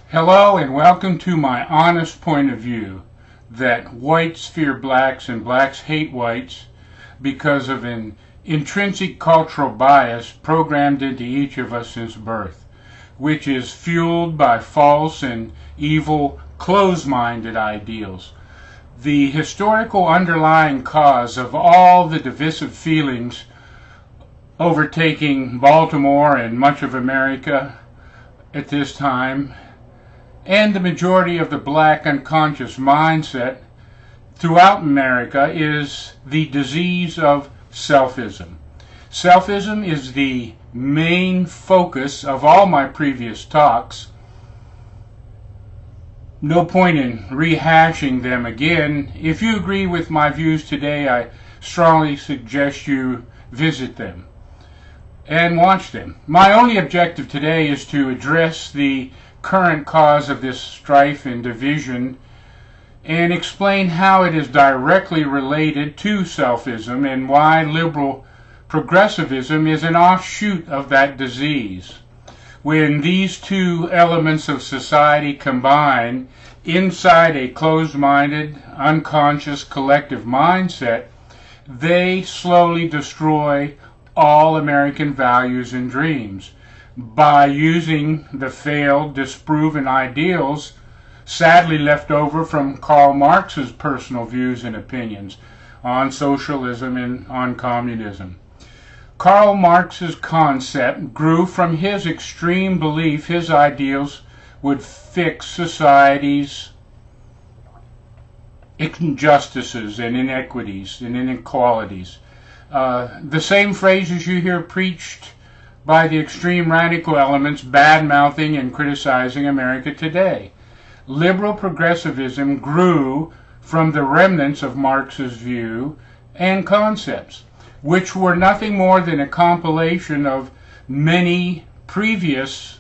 Hello and welcome to my honest point of view that whites fear blacks and blacks hate whites because of an intrinsic cultural bias programmed into each of us since birth, which is fueled by false and evil closed-minded ideals. The historical underlying cause of all the divisive feelings overtaking Baltimore and much of America at this time, and the majority of the black unconscious mindset throughout America, is the disease of selfism. Selfism is the main focus of all my previous talks. No point in rehashing them again. If you agree with my views today, I strongly suggest you visit them and watch them. My only objective today is to address the current cause of this strife and division and explain how it is directly related to selfism and why liberal progressivism is an offshoot of that disease. When these two elements of society combine inside a closed-minded, unconscious collective mindset, they slowly destroy all American values and dreams by using the failed, disproven ideals sadly left over from Karl Marx's personal views and opinions on socialism and on communism. Karl Marx's concept grew from his extreme belief his ideals would fix society's injustices and inequities and inequalities. The same phrases you hear preached by the extreme radical elements bad-mouthing and criticizing America today. Liberal progressivism grew from the remnants of Marx's view and concepts, which were nothing more than a compilation of many previous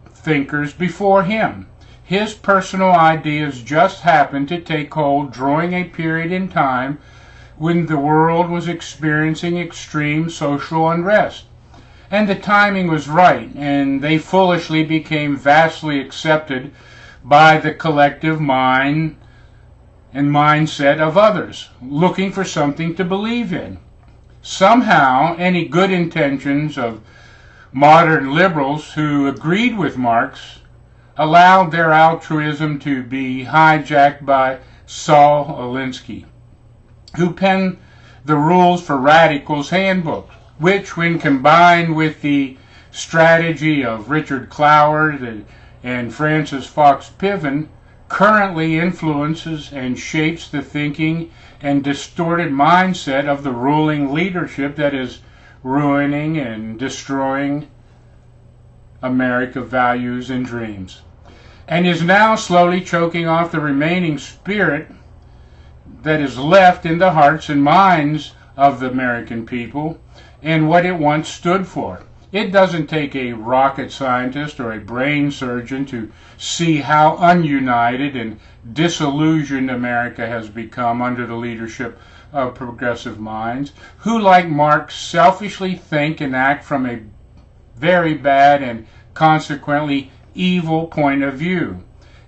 thinkers before him. His personal ideas just happened to take hold during a period in time when the world was experiencing extreme social unrest. And the timing was right, and they foolishly became vastly accepted by the collective mind and mindset of others, looking for something to believe in. Somehow, any good intentions of modern liberals who agreed with Marx allowed their altruism to be hijacked by Saul Alinsky, who penned the Rules for Radicals handbook, which, when combined with the strategy of Richard Cloward and Francis Fox Piven, currently influences and shapes the thinking and distorted mindset of the ruling leadership that is ruining and destroying American values and dreams, and is now slowly choking off the remaining spirit that is left in the hearts and minds of the American people and what it once stood for. It doesn't take a rocket scientist or a brain surgeon to see how ununited and disillusioned America has become under the leadership of progressive minds, who, like Marx, selfishly think and act from a very bad and consequently evil point of view.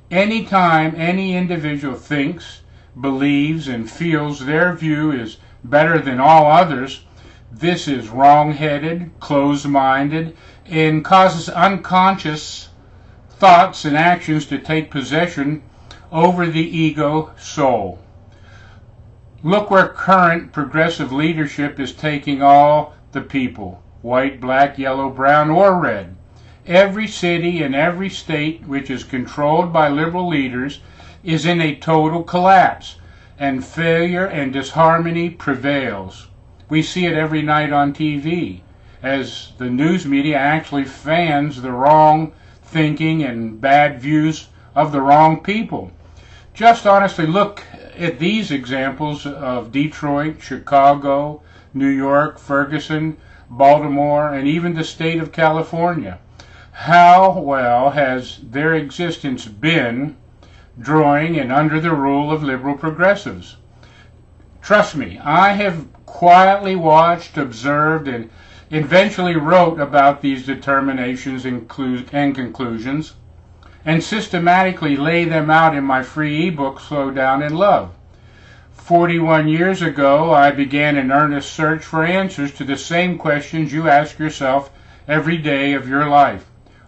Anytime any individual thinks, believes, and feels their view is better than all others, this is wrong-headed, closed-minded, and causes unconscious thoughts and actions to take possession over the ego soul. Look where current progressive leadership is taking all the people, white, black, yellow, brown, or red. Every city and every state which is controlled by liberal leaders is in a total collapse, and failure and disharmony prevails. We see it every night on TV, as the news media actually fans the wrong thinking and bad views of the wrong people. Just honestly look at these examples of Detroit, Chicago, New York, Ferguson, Baltimore, and even the state of California. How well has their existence been during and under the rule of liberal progressives? Trust me, I have quietly watched, observed, and eventually wrote about these determinations and conclusions. and systematically lay them out in my free ebook, Slow Down and Love. 41 years ago, I began an earnest search for answers to the same questions you ask yourself every day of your life.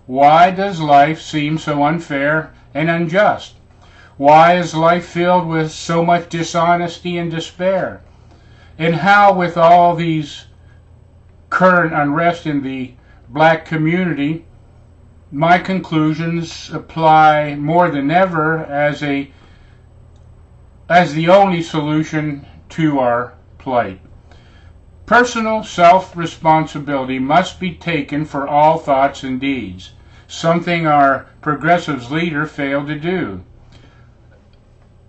Why does life seem so unfair and unjust? Why is life filled with so much dishonesty and despair? And how, with all these current unrest in the black community, my conclusions apply more than ever as the only solution to our plight. Personal self-responsibility must be taken for all thoughts and deeds, something our progressives leader failed to do.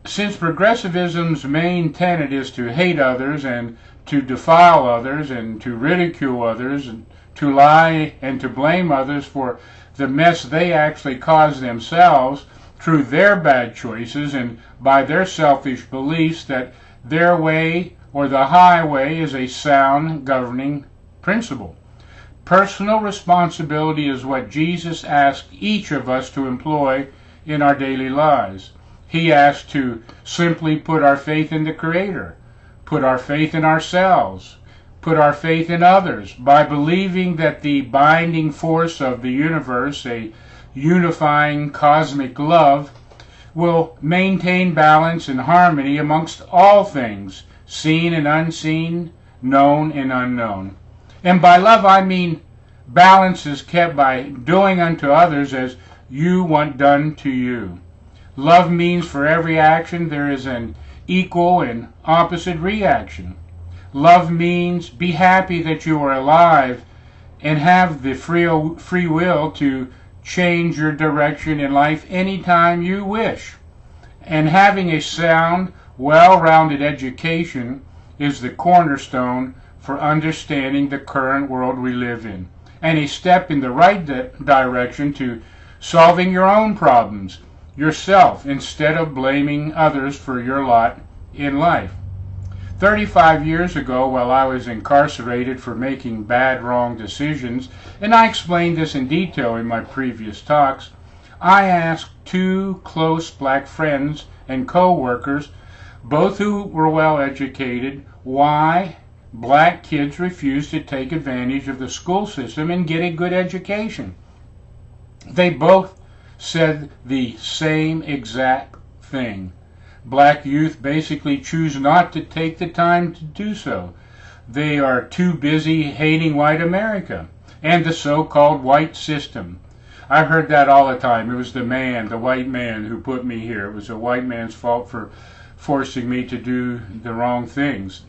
Since progressivism's main tenet is to hate others and to defile others and to ridicule others and to lie and to blame others for the mess they actually cause themselves through their bad choices and by their selfish beliefs that their way or the highway is a sound governing principle. Personal responsibility is what Jesus asked each of us to employ in our daily lives. He asked to simply put our faith in the Creator, put our faith in ourselves, put our faith in others by believing that the binding force of the universe, a unifying cosmic love, will maintain balance and harmony amongst all things, seen and unseen, known and unknown. And by love I mean balance is kept by doing unto others as you want done to you. Love means for every action there is an equal and opposite reaction. Love means be happy that you are alive and have the free will to change your direction in life anytime you wish. And having a sound, well-rounded education is the cornerstone for understanding the current world we live in, and a step in the right direction to solving your own problems yourself instead of blaming others for your lot in life. 35 years ago, while I was incarcerated for making bad, wrong decisions, and I explained this in detail in my previous talks, I asked two close black friends and co-workers, both who were well educated, why black kids refused to take advantage of the school system and get a good education. They both said the same exact thing. Black youth basically choose not to take the time to do so. They are too busy hating white America and the so-called white system. I heard that all the time. It was the white man who put me here. It was a white man's fault for forcing me to do the wrong things.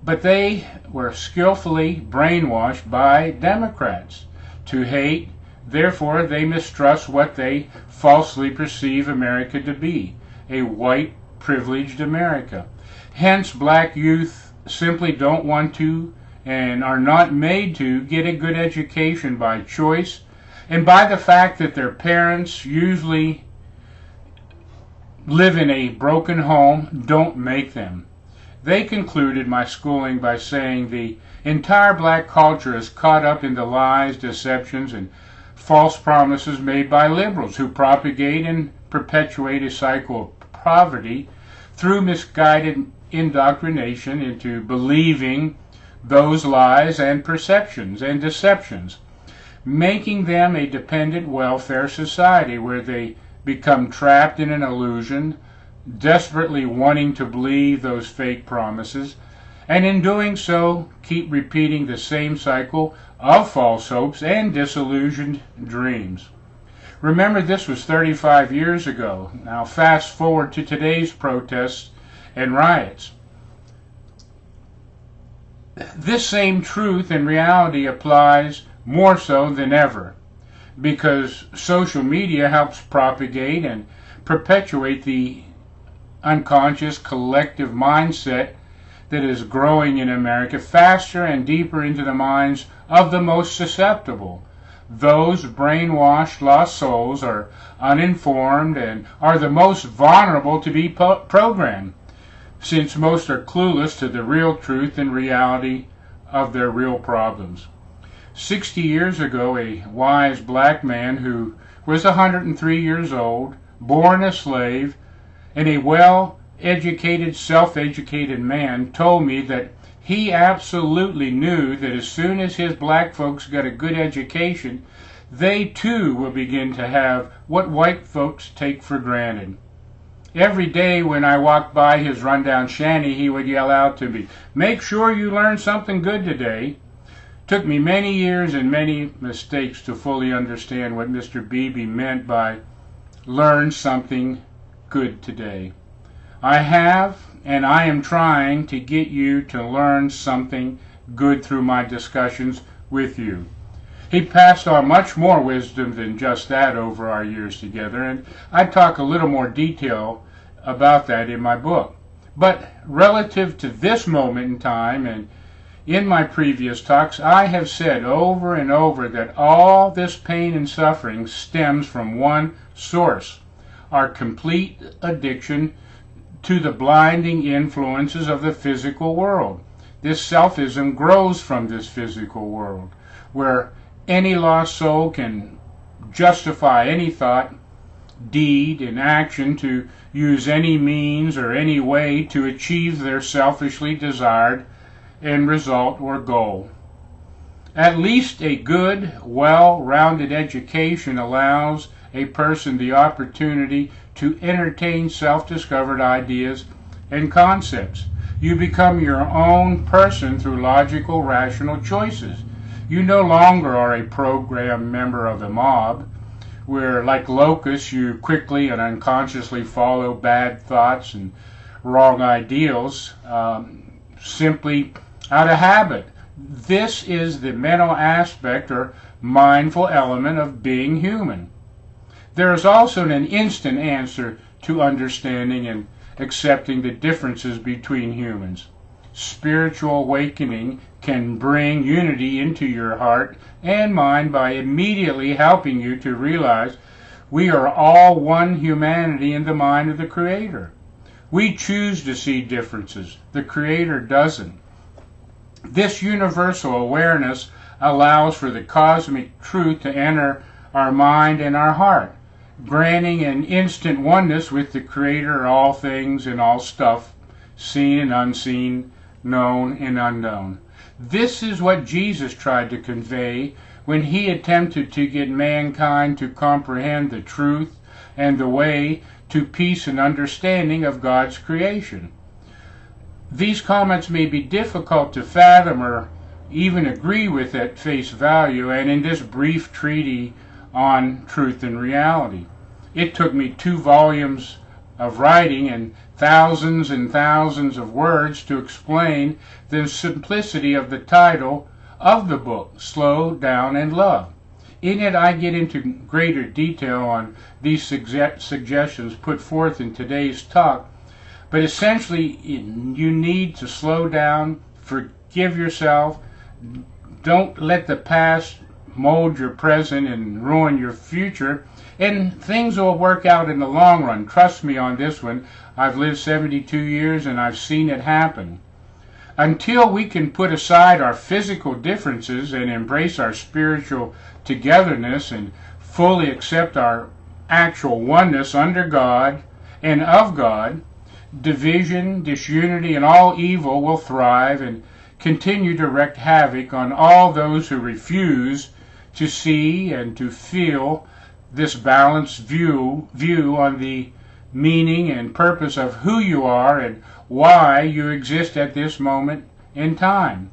But they were skillfully brainwashed by Democrats to hate. Therefore, they mistrust what they falsely perceive America to be, a white, privileged America. Hence, black youth simply don't want to and are not made to get a good education by choice and by the fact that their parents usually live in a broken home don't make them. They concluded my schooling by saying the entire black culture is caught up in the lies, deceptions, and false promises made by liberals who propagate and perpetuate a cycle of poverty through misguided indoctrination into believing those lies and perceptions and deceptions, making them a dependent welfare society where they become trapped in an illusion, desperately wanting to believe those fake promises, and in doing so keep repeating the same cycle of false hopes and disillusioned dreams. Remember, this was 35 years ago. Now fast forward to today's protests and riots. This same truth and reality applies more so than ever because social media helps propagate and perpetuate the unconscious collective mindset that is growing in America faster and deeper into the minds of the most susceptible. Those brainwashed lost souls are uninformed and are the most vulnerable to be programmed, since most are clueless to the real truth and reality of their real problems. 60 years ago, a wise black man who was 103 years old, born a slave, and a well-educated, self-educated man told me that he absolutely knew that as soon as his black folks got a good education, they too will begin to have what white folks take for granted. Every day when I walked by his rundown shanty, he would yell out to me, "Make sure you learn something good today." Took me many years and many mistakes to fully understand what Mr. Beebe meant by learn something good today. I have, and I am trying to get you to learn something good through my discussions with you. He passed on much more wisdom than just that over our years together, and I talk a little more detail about that in my book. But relative to this moment in time, and in my previous talks, I have said over and over that all this pain and suffering stems from one source: our complete addiction to the blinding influences of the physical world. This selfism grows from this physical world, where any lost soul can justify any thought, deed, and action to use any means or any way to achieve their selfishly desired end result or goal. At least a good, well-rounded education allows a person the opportunity to entertain self-discovered ideas and concepts. You become your own person through logical, rational choices. You no longer are a programmed member of the mob, where, like locusts, you quickly and unconsciously follow bad thoughts and wrong ideals, simply out of habit. This is the mental aspect or mindful element of being human. There is also an instant answer to understanding and accepting the differences between humans. Spiritual awakening can bring unity into your heart and mind by immediately helping you to realize we are all one humanity in the mind of the Creator. We choose to see differences. The Creator doesn't. This universal awareness allows for the cosmic truth to enter our mind and our heart, granting an instant oneness with the Creator of all things and all stuff, seen and unseen, known and unknown. This is what Jesus tried to convey when he attempted to get mankind to comprehend the truth and the way to peace and understanding of God's creation. These comments may be difficult to fathom or even agree with at face value, and in this brief treatise on truth and reality, it took me 2 volumes of writing and thousands of words to explain the simplicity of the title of the book, Slow Down and Love. In it, I get into greater detail on these suggestions put forth in today's talk, but essentially you need to slow down, forgive yourself, don't let the past mold your present and ruin your future, and things will work out in the long run. Trust me on this one. I've lived 72 years and I've seen it happen. Until we can put aside our physical differences and embrace our spiritual togetherness and fully accept our actual oneness under God and of God, division, disunity, and all evil will thrive and continue to wreak havoc on all those who refuse to see and to feel this balanced view on the meaning and purpose of who you are and why you exist at this moment in time.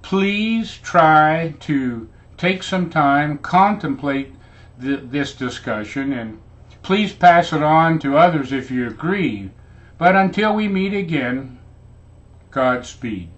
Please try to take some time, contemplate this discussion, and please pass it on to others if you agree. But until we meet again, Godspeed.